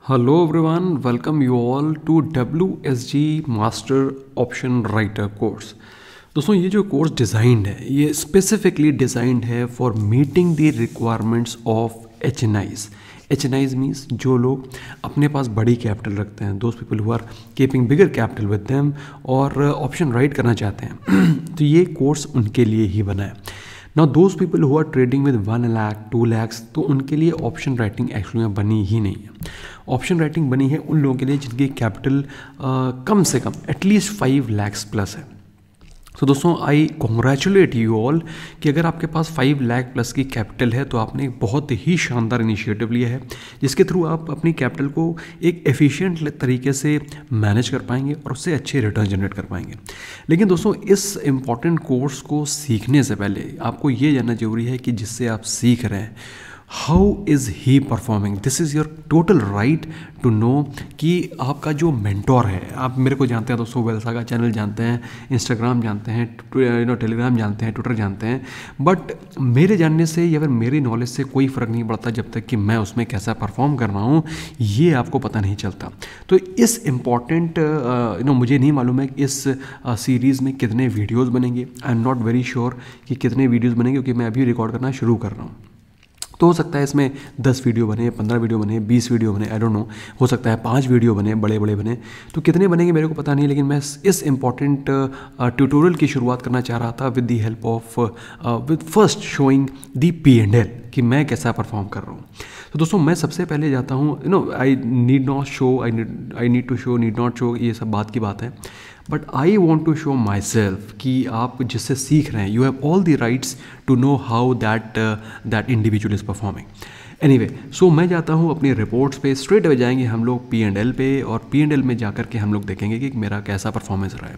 Hello everyone, welcome you all to WSG Master Option Writer course. दोस्तों ये जो course designed है ये स्पेसिफिकली डिज़ाइंड है for meeting the requirements of HNIs। HNIs means जो लोग अपने पास बड़ी कैपिटल रखते हैं, those people who are keeping bigger capital with them और ऑप्शन राइट करना चाहते हैं तो ये कोर्स उनके लिए ही बना है। Now those people who are trading with 1 lakh 2 lakhs तो उनके लिए ऑप्शन राइटिंग एक्चुअली में बनी ही नहीं है। ऑप्शन राइटिंग बनी है उन लोगों के लिए जिनकी कैपिटल कम से कम एटलीस्ट 5 लैक्स प्लस है। तो दोस्तों आई कॉन्ग्रेचुलेट यू ऑल कि अगर आपके पास 5 लाख प्लस की कैपिटल है तो आपने एक बहुत ही शानदार इनिशिएटिव लिया है जिसके थ्रू आप अपनी कैपिटल को एक एफिशिएंट तरीके से मैनेज कर पाएंगे और उससे अच्छे रिटर्न जनरेट कर पाएंगे। लेकिन दोस्तों इस इम्पॉर्टेंट कोर्स को सीखने से पहले आपको ये जानना जरूरी है कि जिससे आप सीख रहे हैं how is he performing. This is your total right to know कि आपका जो मेंटोर है, आप मेरे को जानते हैं दोस्तों, वेलसा का चैनल जानते हैं, इंस्टाग्राम जानते हैं, टेलीग्राम जानते हैं, ट्विटर जानते हैं, बट मेरे जानने से या फिर मेरी नॉलेज से कोई फ़र्क नहीं पड़ता जब तक कि मैं उसमें कैसा परफॉर्म कर रहा हूँ ये आपको पता नहीं चलता। तो इस इम्पॉर्टेंट मुझे नहीं मालूम है इस सीरीज़ में कितने वीडियोज़ बनेंगे। आई एम नॉट वेरी श्योर कि कितने वीडियोज़ बनेंगे क्योंकि मैं अभी रिकॉर्ड करना शुरू कर रहा हूँ। तो हो सकता है इसमें 10 वीडियो बने, 15 वीडियो बने, 20 वीडियो बने, आई डोंट नो। हो सकता है 5 वीडियो बने, बड़े बड़े बने। तो कितने बनेंगे मेरे को पता नहीं, लेकिन मैं इस इम्पॉर्टेंट ट्यूटोरियल की शुरुआत करना चाह रहा था with the help of with first showing the P&L कि मैं कैसा परफॉर्म कर रहा हूँ। तो दोस्तों मैं सबसे पहले जाता हूँ I need not show, I need to show, need not show, ये सब बात की बात है, but I want to show myself कि आप जिससे सीख रहे हैं you have all the rights to know how that individual is performing. Anyway so मैं जाता हूँ अपनी रिपोर्ट्स पे, स्ट्रेट अवे जाएंगे हम लोग P&L पे, और P&L में जाकर के हम लोग देखेंगे कि मेरा कैसा परफॉर्मेंस रहा है।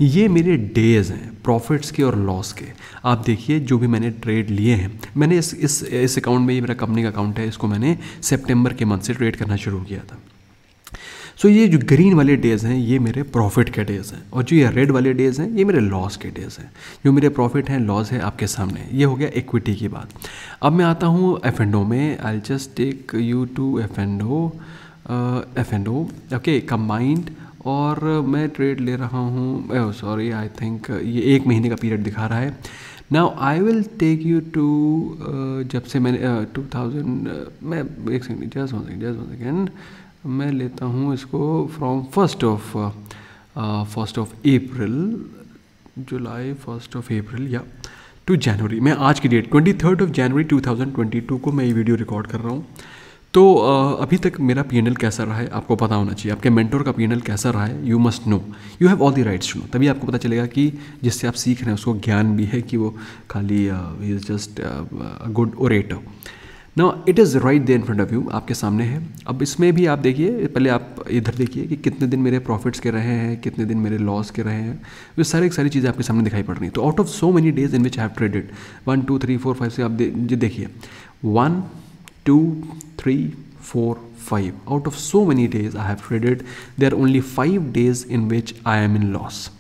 ये मेरे डेज़ हैं प्रॉफिट्स के और लॉस के। आप देखिए जो भी मैंने ट्रेड लिए हैं, मैंने इस अकाउंट में, ये मेरा कंपनी का अकाउंट है, इसको मैंने सितंबर के मंथ से ट्रेड करना शुरू किया था। सो ये जो ग्रीन वाले डेज़ हैं ये मेरे प्रॉफिट के डेज़ हैं, और जो ये रेड वाले डेज़ हैं ये मेरे लॉस के डेज़ हैं। जो मेरे प्रॉफिट हैं, लॉस है आपके सामने। ये हो गया इक्विटी की बात। अब मैं आता हूँ F&O में। I just take you to F&O okay combined, और मैं ट्रेड ले रहा हूँ, सॉरी आई थिंक ये 1 महीने का पीरियड दिखा रहा है। Now I will take you to जब से मैंने 2000 मैं एक सेकेंड, जस्ट वन सेकेंड, मैं लेता हूँ इसको फ्रॉम फर्स्ट ऑफ अप्रैल, जुलाई 1 अप्रैल या टू जनवरी। मैं आज की डेट 23 जनवरी 2022 को मैं ये वीडियो रिकॉर्ड कर रहा हूँ। तो अभी तक मेरा P&L कैसा रहा है आपको पता होना चाहिए। आपके मेंटोर का P&L कैसा रहा है you must know, you have all the rights to know. तभी आपको पता चलेगा कि जिससे आप सीख रहे हैं उसको ज्ञान भी है कि वो खाली ही is just a good orator. Now it is right there in front of you, आपके सामने है। अब इसमें भी आप देखिए, पहले आप इधर देखिए कि कितने दिन मेरे प्रॉफिट्स के रहे हैं, कितने दिन मेरे लॉस के रहे हैं। ये सारी चीज़ें आपके सामने दिखाई पड़ रही हैं। तो out of so many days in which I have traded 1 2 3 4 5 से आप देखिए 1 2 3 4 5 out of so many days I have traded, there are only 5 days in which I am in loss.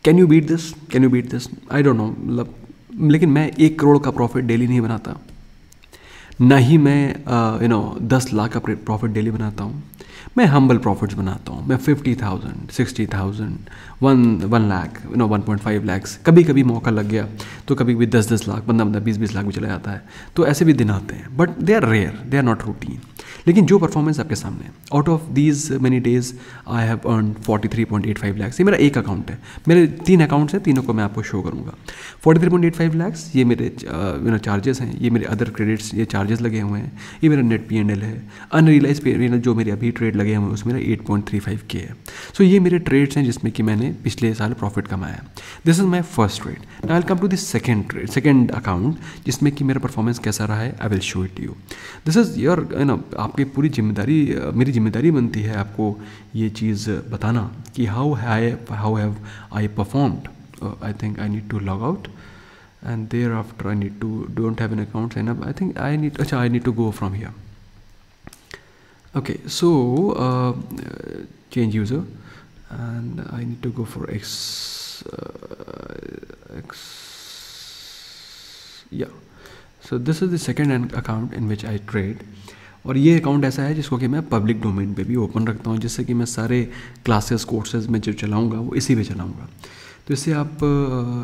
Can you beat this? I don't know. मतलब लेकिन मैं 1 करोड़ का profit daily नहीं बनाता, ना ही मैं 10 लाख का प्रॉफिट डेली बनाता हूँ। मैं हम्बल प्रॉफिट्स बनाता हूँ। मैं 50,000 60,000 1 लाख 1.5 लैक्स, कभी कभी मौका लग गया तो कभी कभी 10 लाख 15 20 लाख भी चला जाता है। तो ऐसे भी दिन आते हैं, but they are rare, they are not routine. लेकिन जो परफॉर्मेंस आपके सामने है, out of these many days I have earn 43.85 lakhs. ये मेरा एक अकाउंट है, मेरे 3 अकाउंट्स हैं, तीनों को मैं आपको शो करूँगा। 43.85 लैक्स ये मेरे चार्जेस हैं, ये मेरे अदर क्रेडिट्स, ये चार्जेस लगे हुए हैं, ये मेरा नेट P&L है। अनरियलाइज P&L जो मेरे अभी ट्रेड लगे हुए हैं उसमें मेरा 8.35 के है। सो ये मेरे ट्रेड्स हैं जिसमें कि मैंने पिछले साल प्रॉफिट कमाया। This is my first trade. Now I will come to this second account जिसमें कि मेरा परफॉर्मेंस कैसा रहा है। I will show it you. This is your आपकी पूरी जिम्मेदारी, मेरी जिम्मेदारी बनती है आपको ये चीज़ बताना कि how have I performed. I think I need to log out and thereafter I need to don't have an account sign up. I think I need to go from here. Okay, so change user, and I need to go for X. Yeah, so this is the second account in which I trade, और ये account ऐसा है जिसको कि मैं public domain पे भी open रखता हूँ, जिससे कि मैं सारे क्लासेस कोर्सेज में जो चलाऊँगा वो इसी पे चलाऊँगा। तो इससे आप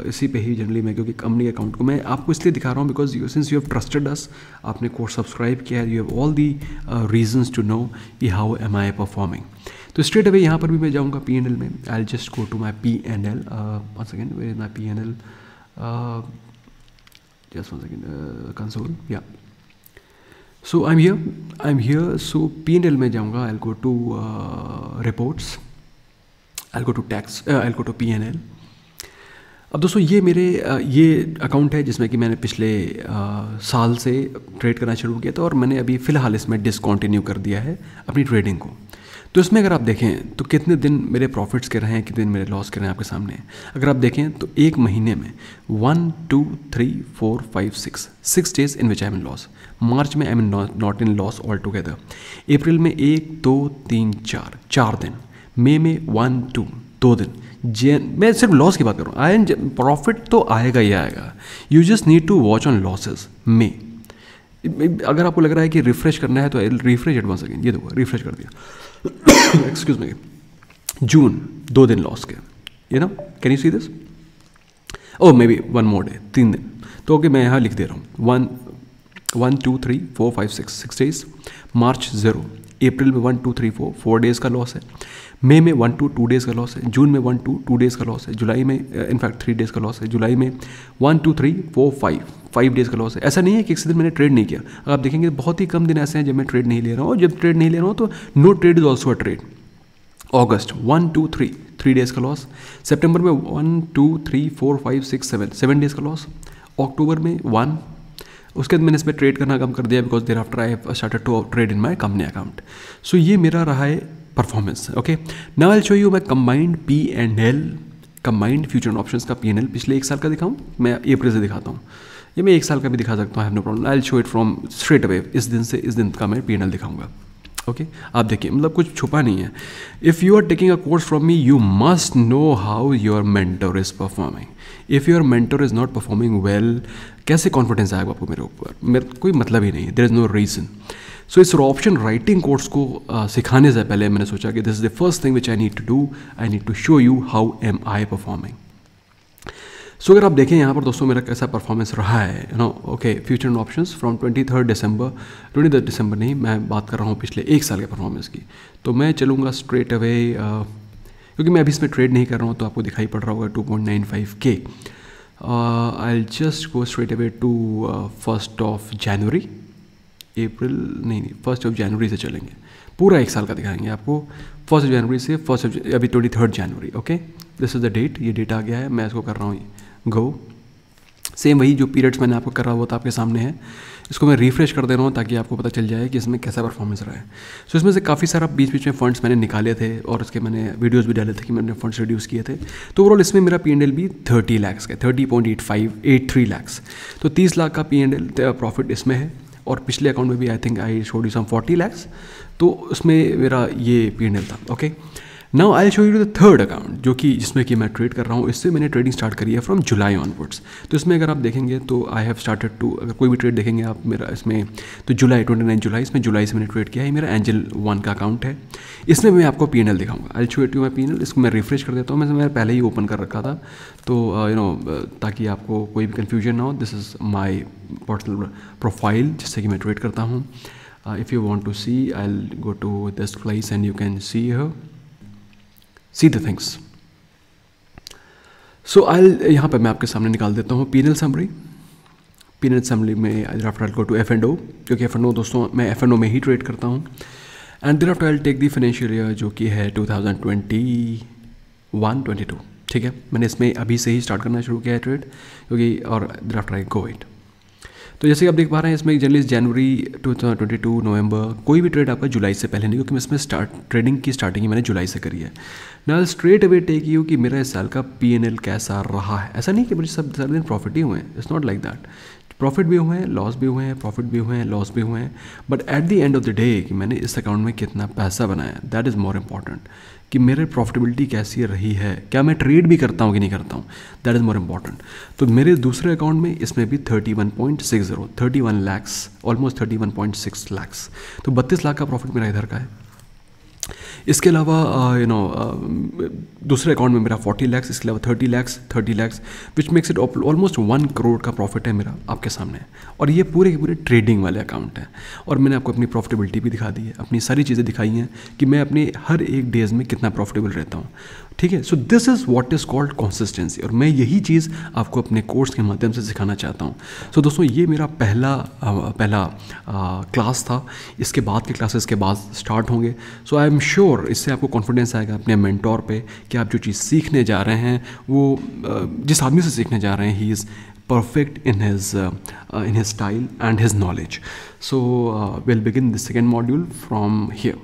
इसी पे ही जनरली मैं, क्योंकि कंपनी अकाउंट को मैं आपको इसलिए दिखा रहा हूँ because since you have trusted us, आपने कोर्स सब्सक्राइब किया है, you have all the reasons to know कि हाउ एम आई परफॉर्मिंग। तो स्ट्रेट अवे यहाँ पर भी मैं जाऊँगा P&L में। I just go to my P&L, one second, where is my P&L, just one second, console, yeah. So I'm here, so P&L में जाऊँगा, I'll go to reports, I'll go to tax, I'll go to P&L। अब दोस्तों ये मेरे ये account है जिसमें कि मैंने पिछले साल से ट्रेड करना शुरू किया था, और मैंने अभी फ़िलहाल इसमें डिसकंटिन्यू कर दिया है अपनी ट्रेडिंग को। तो इसमें अगर आप देखें तो कितने दिन मेरे प्रॉफिट्स के रहे हैं, कितने दिन मेरे लॉस के रहे हैं आपके सामने। अगर आप देखें तो एक महीने में 1 2 3 4 5 6 days in which I am in loss. March में I am not in loss all together. April में 1 2 3 4 दिन। मई में 1 2 2 दिन। मैं सिर्फ लॉस की बात कर रहा हूँ। प्रॉफिट तो आएगा ही आएगा, you just need to watch on losses. May अगर आपको लग रहा है कि रिफ्रेश करना है तो रिफ्रेश एट वंस अगेन, ये देखो रिफ्रेश कर दिया। Excuse me. जून 2 दिन लॉस के, you know, can you see this? Oh may be 1 more day, 3 दिन। तो ओके मैं यहाँ लिख दे रहा हूँ 1 2 3 4 5 6 डेज। मार्च 0। अप्रैल में 1 2 3 4 डेज़ का लॉस है। मई में 1 2 डेज़ का लॉस है। जून में 1 2 डेज़ का लॉस है। जुलाई में इनफैक्ट 3 डेज़ का लॉस है। जुलाई में 1 2 3 4 5 डेज़ का लॉस है। ऐसा नहीं है कि किसी दिन मैंने ट्रेड नहीं किया। अगर आप देखेंगे बहुत ही कम दिन ऐसे हैं जब मैं ट्रेड नहीं ले रहा हूँ, और जब ट्रेड नहीं ले रहा हूँ तो no trade is also a trade. अगस्त 1 2 3 डेज़ का लॉस। सितंबर में 1 2 3 4 5 6 7 डेज़ का लॉस। अक्टूबर में 1। उसके बाद मैंने इसमें ट्रेड करना कम कर दिया because there after I started to trade in my company account. So ये मेरा रहा है performance. Okay, now I will show you my combined P&L, combined future options का P&L। पिछले 1 साल का दिखाऊँ, मैं अप्रैल से दिखाता हूँ, ये मैं 1 साल का भी दिखा सकता हूँ, have no problem. I will show it from straight away. इस दिन से इस दिन का मैं P&L दिखाऊंगा। ओके आप देखिए, मतलब कुछ छुपा नहीं है। If you are taking a course from me, you must know how your mentor is performing. If your mentor is not performing well, कैसे कॉन्फिडेंस आएगा आपको मेरे ऊपर? मेरे कोई मतलब ही नहीं है, देयर इज़ नो रीज़न। सो इस ऑप्शन राइटिंग कोर्स को सिखाने से पहले मैंने सोचा कि this is the first thing which I need to do. I need to show you how am I performing. So अगर आप देखें यहाँ पर दोस्तों मेरा कैसा परफॉर्मेंस रहा है, you know. Okay, future options from 23 दिसंबर नहीं, मैं बात कर रहा हूँ पिछले 1 साल के परफॉर्मेंस की। तो मैं चलूँगा स्ट्रेट अवे, क्योंकि मैं अभी इसमें ट्रेड नहीं कर रहा हूँ तो आपको दिखाई पड़ रहा होगा 2.95K। I just go straight away to 1 January. अप्रैल नहीं, 1 जनवरी से चलेंगे, पूरा 1 साल का दिखाएंगे आपको। 1 जनवरी से अभी 23 जनवरी। Okay, this is the date, ये डेट आ गया है, मैं इसको कर रहा हूँ गो। सेम वही जो पीरियड्स मैंने आपको कर रहा वो तो आपके सामने है। इसको मैं रिफ्रेश कर दे रहा हूँ ताकि आपको पता चल जाए कि इसमें कैसा परफॉर्मेंस रहा है। सो इसमें से काफ़ी सारा बीच बीच में फंड्स मैंने निकाले थे, और उसके मैंने वीडियोस भी डाले थे कि मैंने फंड्स रिड्यूस किए थे। तो ओवरऑल इसमें मेरा P&L भी 30 लाख का, 30.83 लाख। तो 30 लाख का P&L प्रॉफिट इसमें है। और पिछले अकाउंट में भी I think I showed you some 40 lakh, तो उसमें मेरा ये P&L था। Okay, now I show you the third account, जो कि जिसमें कि मैं ट्रेड कर रहा हूँ। इससे मैंने ट्रेडिंग स्टार्ट करी है फ्रॉम जुलाई ऑनवर्ड्स। तो इसमें अगर आप देखेंगे तो आई हैव स्टार्टेड टू, अगर कोई भी ट्रेड देखेंगे आप मेरा इसमें, तो 29 जुलाई, इसमें जुलाई से मैंने ट्रेड किया है। मेरा एंजल 1 का अकाउंट है। इसमें मैं आपको P&L दिखाऊंगा। I show it you my P&L। इसको मैं रिफ्रेश कर देता हूँ, मैंने पहले ही ओपन कर रखा था, तो यू नो, ताकि आपको कोई भी कन्फ्यूजन ना हो। This is my personal profile जिससे कि मैं ट्रेड करता हूँ। If you want to see, I will go to this place and you can see here, see the things. So यहाँ पर मैं आपके सामने निकाल देता हूँ P&L समरी। P&L समरी में thereafter I'll go to F&O, क्योंकि F&O दोस्तों मैं F&O में ही ट्रेड करता हूँ। And thereafter I'll take the financial year जो कि है 2021-22। ठीक है, मैंने इसमें अभी से ही स्टार्ट करना शुरू किया है ट्रेड, क्योंकि और thereafter I go it। तो जैसे कि आप देख पा रहे हैं इसमें जनरली जनवरी 2022 नवंबर, कोई भी ट्रेड आपका जुलाई से पहले नहीं, क्योंकि मैं इसमें ट्रेडिंग की स्टार्टिंग ही मैंने जुलाई से करी है। ना स्ट्रेट अवे टेक यू कि मेरा इस साल का P&L कैसा रहा है। ऐसा नहीं कि मुझे सब सारे दिन प्रॉफिट ही हुए हैं, it's not like that. Profit भी हुए हैं, लॉस भी हुए हैं, प्रॉफिट भी हुए हैं, लॉस भी हुए हैं, but at the end of the day कि मैंने इस अकाउंट में कितना पैसा बनाया, दैट इज़ मोर इम्पॉर्टेंट। कि मेरे प्रॉफिटेबिलिटी कैसी रही है, क्या मैं ट्रेड भी करता हूँ कि नहीं करता हूँ, दैट इज़ मोर इम्पॉर्टेंट। तो मेरे दूसरे अकाउंट में इसमें भी 31.60 31 लैक्स, ऑलमोस्ट 31.6 लैक्स, तो 32 लाख का प्रॉफिट मेरा इधर का है। इसके अलावा दूसरे अकाउंट में मेरा 40 लैक्स, इसके अलावा 30 lakhs which makes it almost 1 crore का प्रॉफिट है मेरा आपके सामने। और ये पूरे के पूरे ट्रेडिंग वाले अकाउंट हैं। और मैंने आपको अपनी प्रॉफिटेबिलिटी भी दिखा दी है, अपनी सारी चीज़ें दिखाई हैं कि मैं अपने हर एक डेज़ में कितना प्रॉफिटेबल रहता हूँ। ठीक है, so this is what is called consistency, और मैं यही चीज़ आपको अपने कोर्स के माध्यम से सिखाना चाहता हूँ। सो दोस्तों, ये मेरा पहला क्लास था। इसके बाद के क्लासेस के बाद स्टार्ट होंगे। सो आई एम श्योर इससे आपको कॉन्फिडेंस आएगा अपने मेंटोर पे कि आप जो चीज़ सीखने जा रहे हैं वो जिस आदमी से सीखने जा रहे हैं, he is perfect in his style and his knowledge. So we'll begin the second module from here.